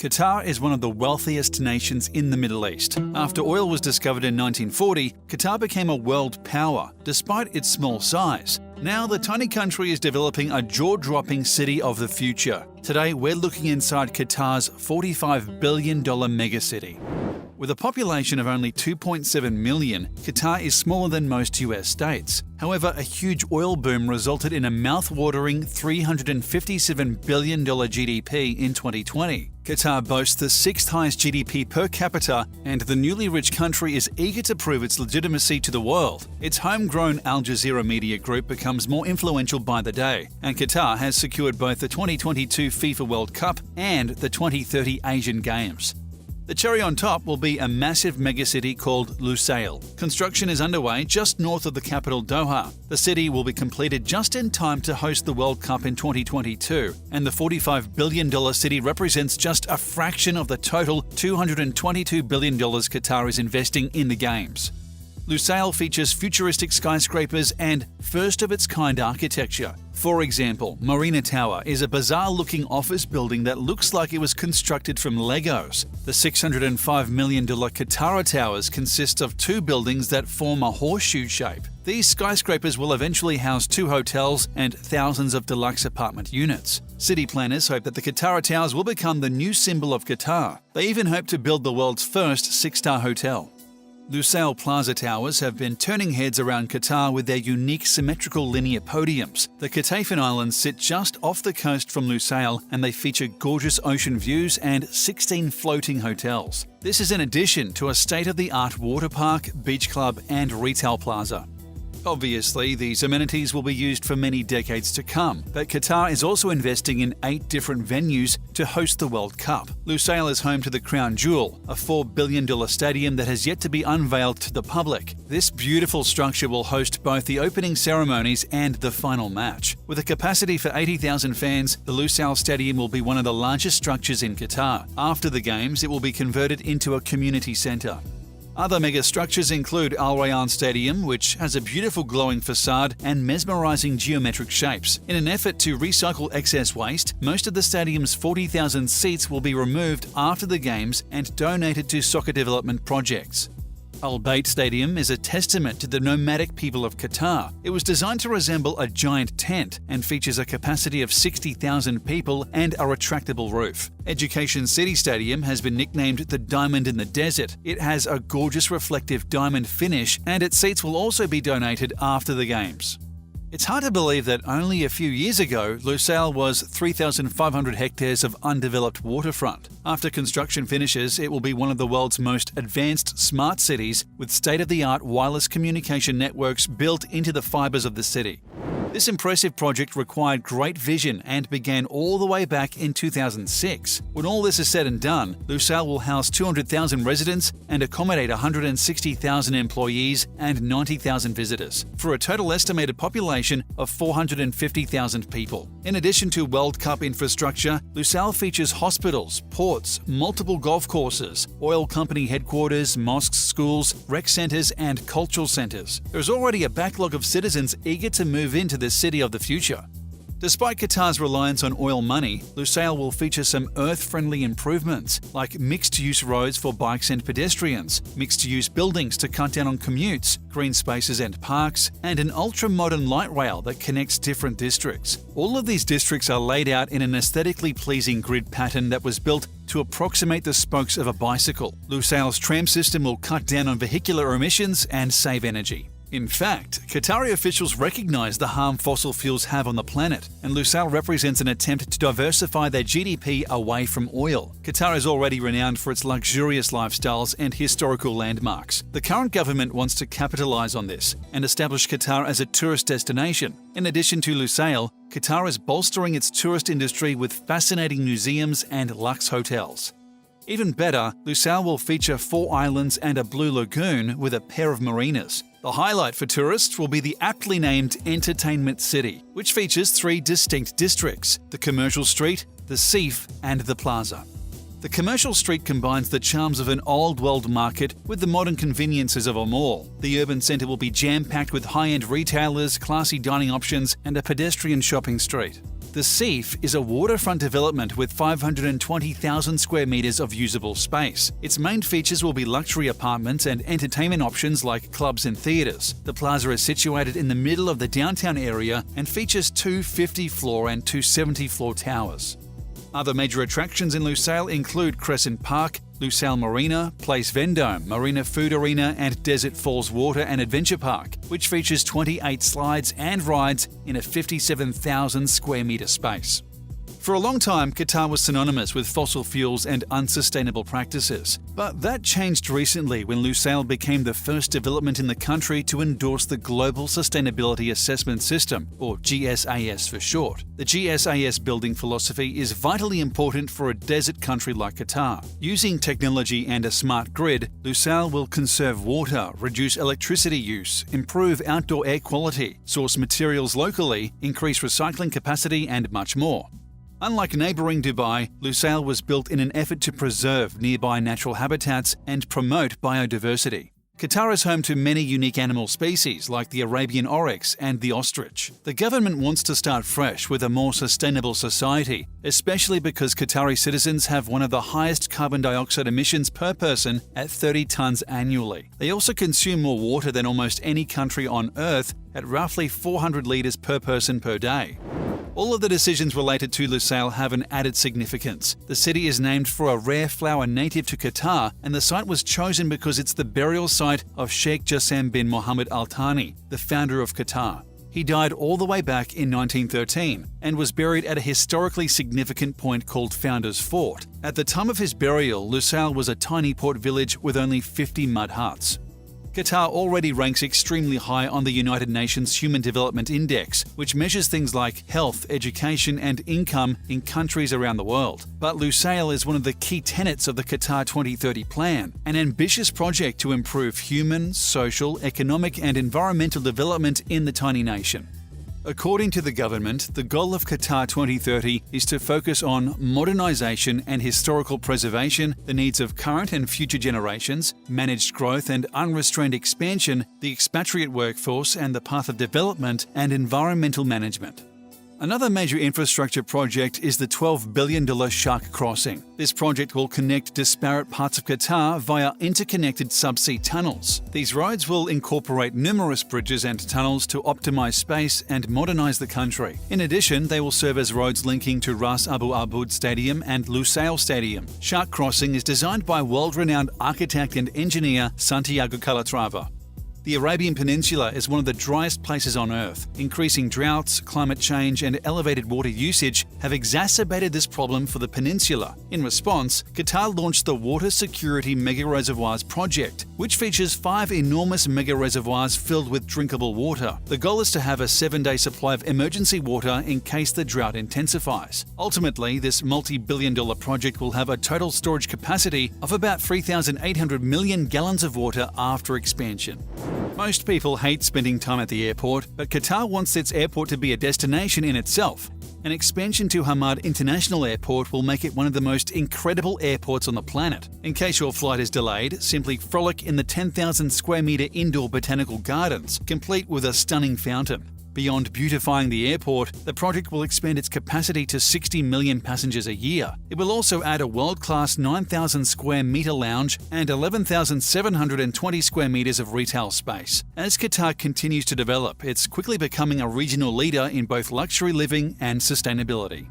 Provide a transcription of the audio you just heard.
Qatar is one of the wealthiest nations in the Middle East. After oil was discovered in 1940, Qatar became a world power, despite its small size. Now, the tiny country is developing a jaw-dropping city of the future. Today, we're looking inside Qatar's $45 billion megacity. With a population of only 2.7 million, Qatar is smaller than most US states. However, a huge oil boom resulted in a mouth-watering $357 billion GDP in 2020. Qatar boasts the sixth highest GDP per capita, and the newly rich country is eager to prove its legitimacy to the world. Its homegrown Al Jazeera media group becomes more influential by the day, and Qatar has secured both the 2022 FIFA World Cup and the 2030 Asian Games. The cherry on top will be a massive megacity called Lusail. Construction is underway just north of the capital Doha. The city will be completed just in time to host the World Cup in 2022, and the $45 billion city represents just a fraction of the total $222 billion Qatar is investing in the Games. Lusail features futuristic skyscrapers and first-of-its-kind architecture. For example, Marina Tower is a bizarre-looking office building that looks like it was constructed from Legos. The $605 million Qatar Towers consists of two buildings that form a horseshoe shape. These skyscrapers will eventually house two hotels and thousands of deluxe apartment units. City planners hope that the Qatar Towers will become the new symbol of Qatar. They even hope to build the world's first six-star hotel. Lusail Plaza Towers have been turning heads around Qatar with their unique symmetrical linear podiums. The Qatafan Islands sit just off the coast from Lusail, and they feature gorgeous ocean views and 16 floating hotels. This is in addition to a state-of-the-art water park, beach club, and retail plaza. Obviously, these amenities will be used for many decades to come, but Qatar is also investing in 8 different venues to host the World Cup. Lusail is home to the Crown Jewel, a $4 billion stadium that has yet to be unveiled to the public. This beautiful structure will host both the opening ceremonies and the final match. With a capacity for 80,000 fans, the Lusail Stadium will be one of the largest structures in Qatar. After the Games, it will be converted into a community centre. Other mega structures include Al Rayyan Stadium, which has a beautiful glowing facade and mesmerizing geometric shapes. In an effort to recycle excess waste, most of the stadium's 40,000 seats will be removed after the Games and donated to soccer development projects. Al Bayt Stadium is a testament to the nomadic people of Qatar. It was designed to resemble a giant tent and features a capacity of 60,000 people and a retractable roof. Education City Stadium has been nicknamed the Diamond in the Desert. It has a gorgeous reflective diamond finish, and its seats will also be donated after the Games. It's hard to believe that only a few years ago, Lusail was 3,500 hectares of undeveloped waterfront. After construction finishes, it will be one of the world's most advanced smart cities with state-of-the-art wireless communication networks built into the fibers of the city. This impressive project required great vision and began all the way back in 2006. When all this is said and done, Lusail will house 200,000 residents and accommodate 160,000 employees and 90,000 visitors, for a total estimated population of 450,000 people. In addition to World Cup infrastructure, Lusail features hospitals, ports, multiple golf courses, oil company headquarters, mosques, schools, rec centres, and cultural centres. There is already a backlog of citizens eager to move into the city of the future. Despite Qatar's reliance on oil money, Lusail will feature some earth-friendly improvements, like mixed-use roads for bikes and pedestrians, mixed-use buildings to cut down on commutes, green spaces and parks, and an ultra-modern light rail that connects different districts. All of these districts are laid out in an aesthetically pleasing grid pattern that was built to approximate the spokes of a bicycle. Lusail's tram system will cut down on vehicular emissions and save energy. In fact, Qatari officials recognize the harm fossil fuels have on the planet, and Lusail represents an attempt to diversify their GDP away from oil. Qatar is already renowned for its luxurious lifestyles and historical landmarks. The current government wants to capitalize on this and establish Qatar as a tourist destination. In addition to Lusail, Qatar is bolstering its tourist industry with fascinating museums and luxe hotels. Even better, Lusail will feature 4 islands and a blue lagoon with a pair of marinas. The highlight for tourists will be the aptly named Entertainment City, which features 3 distinct districts: the Commercial Street, the Seif, and the Plaza. The Commercial Street combines the charms of an old-world market with the modern conveniences of a mall. The urban centre will be jam-packed with high-end retailers, classy dining options, and a pedestrian shopping street. The Seif is a waterfront development with 520,000 square meters of usable space. Its main features will be luxury apartments and entertainment options like clubs and theaters. The plaza is situated in the middle of the downtown area and features two 50-floor and two 70-floor towers. Other major attractions in Lusail include Crescent Park, Lusail Marina, Place Vendome, Marina Food Arena and Desert Falls Water and Adventure Park, which features 28 slides and rides in a 57,000 square meter space. For a long time, Qatar was synonymous with fossil fuels and unsustainable practices. But that changed recently when Lusail became the first development in the country to endorse the Global Sustainability Assessment System, or GSAS for short. The GSAS building philosophy is vitally important for a desert country like Qatar. Using technology and a smart grid, Lusail will conserve water, reduce electricity use, improve outdoor air quality, source materials locally, increase recycling capacity, and much more. Unlike neighbouring Dubai, Lusail was built in an effort to preserve nearby natural habitats and promote biodiversity. Qatar is home to many unique animal species like the Arabian oryx and the ostrich. The government wants to start fresh with a more sustainable society, especially because Qatari citizens have one of the highest carbon dioxide emissions per person at 30 tonnes annually. They also consume more water than almost any country on Earth at roughly 400 litres per person per day. All of the decisions related to Lusail have an added significance. The city is named for a rare flower native to Qatar, and the site was chosen because it's the burial site of Sheikh Jassim bin Mohammed Al Thani, the founder of Qatar. He died all the way back in 1913 and was buried at a historically significant point called Founder's Fort. At the time of his burial, Lusail was a tiny port village with only 50 mud huts. Qatar already ranks extremely high on the United Nations Human Development Index, which measures things like health, education, and income in countries around the world. But Lusail is one of the key tenets of the Qatar 2030 plan, an ambitious project to improve human, social, economic, and environmental development in the tiny nation. According to the government, the goal of Qatar 2030 is to focus on modernisation and historical preservation, the needs of current and future generations, managed growth and unrestrained expansion, the expatriate workforce and the path of development, and environmental management. Another major infrastructure project is the $12 billion Shark Crossing. This project will connect disparate parts of Qatar via interconnected subsea tunnels. These roads will incorporate numerous bridges and tunnels to optimize space and modernize the country. In addition, they will serve as roads linking to Ras Abu Abud Stadium and Lusail Stadium. Shark Crossing is designed by world-renowned architect and engineer Santiago Calatrava. The Arabian Peninsula is one of the driest places on Earth. Increasing droughts, climate change, and elevated water usage have exacerbated this problem for the peninsula. In response, Qatar launched the Water Security Mega Reservoirs project, which features 5 enormous mega reservoirs filled with drinkable water. The goal is to have a 7-day supply of emergency water in case the drought intensifies. Ultimately, this multi-billion-dollar project will have a total storage capacity of about 3,800 million gallons of water after expansion. Most people hate spending time at the airport, but Qatar wants its airport to be a destination in itself. An expansion to Hamad International Airport will make it one of the most incredible airports on the planet. In case your flight is delayed, simply frolic in the 10,000 square meter indoor botanical gardens, complete with a stunning fountain. Beyond beautifying the airport, the project will expand its capacity to 60 million passengers a year. It will also add a world-class 9,000 square meter lounge and 11,720 square meters of retail space. As Qatar continues to develop, it's quickly becoming a regional leader in both luxury living and sustainability.